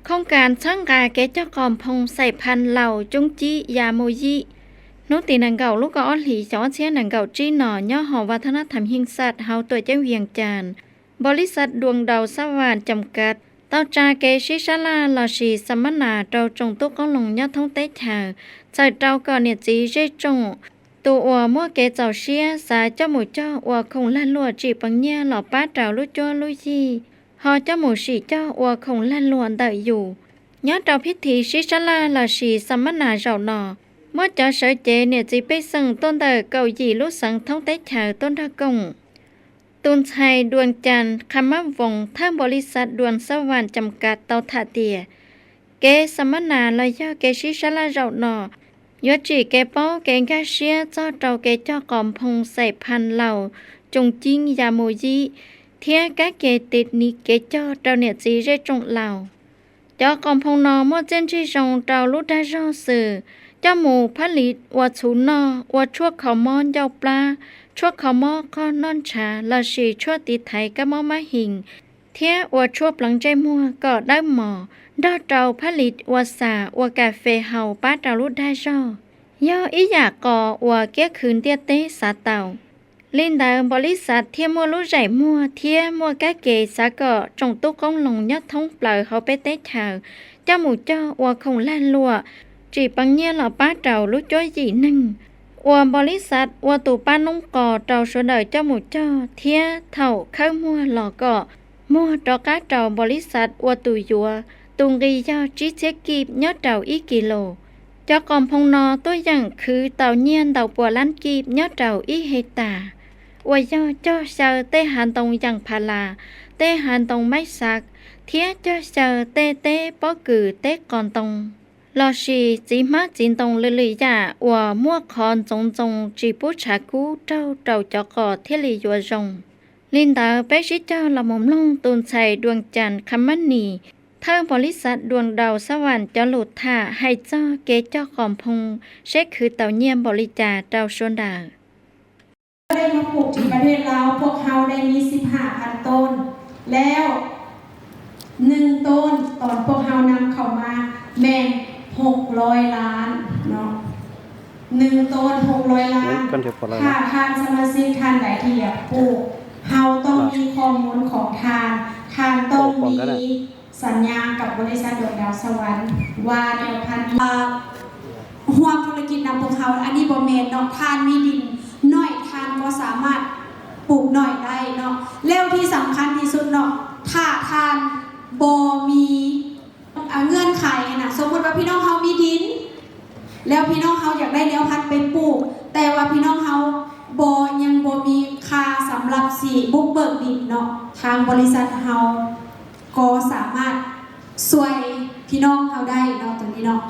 โครงการช่างกาแกเจ้ากอมพงใส่พันเหล่าจงจียาโมยินุตีนังเก่าลูกก็อ้อนหลีจอเชียนังเก่าจีหน่อย่อหอวัฒนธรรมหิงสัตว์เฮาตัวเจ้าเวียงจานบริษัทดวงดาวสว่านจำกัดเต้าจาเกชิชาลาลาชีสัมมนาเราจงตุกก้องลงยอดท้องเต้เถาใจเราก่อนเนี่ยจีเจจงตัวมัวเกเจ้าเชียสายเจ้าหมูเจ้าคงลั่นลัวจีปังเนียหล่อป้าเจ้าลุจ้วลุยีหอเจ้าหมูสีเจ้าคงลั่นลัวเตยอยู่ยอดเราพิธีชิชาลาลาชีสัมมนาเราหนอเมื่อเจ้าเสยเจเนี่ยจีไปสั่งต้นเตยเก่าหยีลุสังท้องเต้เถาต้นทะกงตุนชัยดวงจันทร์คำมั่วงท่าบริษัทดวงสว่านจำกัดเตาถาเตียเกสัมมนาลอยย่อเกชิชาลาเราหนอยอจีเกป้อเกงกาเชียเจ้าเจ้าเกเจ้ากอมพงใส่พันเหล่าจงจิ้งยาโมยิเทียกะเกติดนี้เกเจ้าเจ้าเนี่ยจีเรจงเหล่าเจ้ากอมพงนอมั่วเจนจีจงเจ้าลุได้รอสื่อเจ้าหมูผลิตวัดศูนย์นอวัดชั่วเขามอนยาวปลาชั่วเขามอข้อนอนชาลาชีชั่วติไทยก็มอมาหิงเทียวัดชั่วปลังใจมัวก็ได้หมอดอเจ้าผลิตวัดสาวัดกาเฟเฮาป้าเจ้าลุได้รอย่ออีอยากก่อวัวเกี้ยคืนเตี้ยเต้สาเต่าลินดาบริษัทเทียมัวรู้ใจมัวเทียมัวกะเกสาก็จงตุกก้องลงยอดท้องเปล่าเขาไปเต้เถาเจ้าหมูเจ้าวัวคงลั่นลัวจีปังเงี้ยหล่อป้าเจ้าลุจ้อยจีหนึ่งวัวบริษัทวัวตู่ป้าน้องก่อเจ้าสวยเดยเจ้าหมูเจ้าเทียเถ่าเข้ามัวหล่อก่อมัวดอกก้าเจ้าบริษัทวัวตู่ยัวตุงกีเจ้าจีเช็กกีบยอดเจ้าอีกิโลเจ้ากอมพงนอตัวอย่างคือเต่าเนียนเต่าปัวล้านกีบยอดเจ้าอีเฮตาอวยย่อเจ้าเชอเตหันตรงอย่างพาลาเตหันตรงไม่สักเทียเจ้าเชอเตเตป้อกือเตก่อนตรงลอชีจีมาจินตรงเลยๆจ่าว่ามั่วคอนจงจีปุชากูเจ้าเจ้าก่อเทลียัวจงลินดาเปชิเจ้าละหม่อมลงตูนชัยดวงจันทร์คำมันนีทางบริษัทดวงดาวสวรรค์เจ้าหลุดท่าให้เจ้าเกเจ้ากอมพงเช็คคือเต่าเยี่ยมบริจาเจ้าชวนดาได้มาปลูกที่ประเทศลาวพวกเขาได้มี15,000 ต้นแล้ว1 ต้นตอนพวกเขานำเข้ามาแม่น600 ล้านเนาะ1 ต้น600 ล้านถ้าทานสมาชิกท่านใดที่อยากปลูกเราต้องมีข้อมูลของทานต้องมีสัญญากับบริษัทดวงดาวสวรรค์ว่าเดี๋ยวพันห่วงธุรกิจนำพวกเขาอันนี้บ่แม่นเนาะทานมีดินน้อยทานก็สามารถปลูกหน่อยได้เนาะแล้วที่สำคัญที่สุดเนาะถ้าทานบ่มีเงื่อนไขนะสมมติว่าพี่น้องเขามีดินแล้วพี่น้องเขาอยากได้แนวพันธุ์ไปปลูกแต่ว่าพี่น้องเขายังบ่มีค่าสำหรับสีบุกเบิกดินเนาะทางบริษัทเขาก็สามารถช่วยพี่น้องเขาได้เนาะตรงนี้เนาะ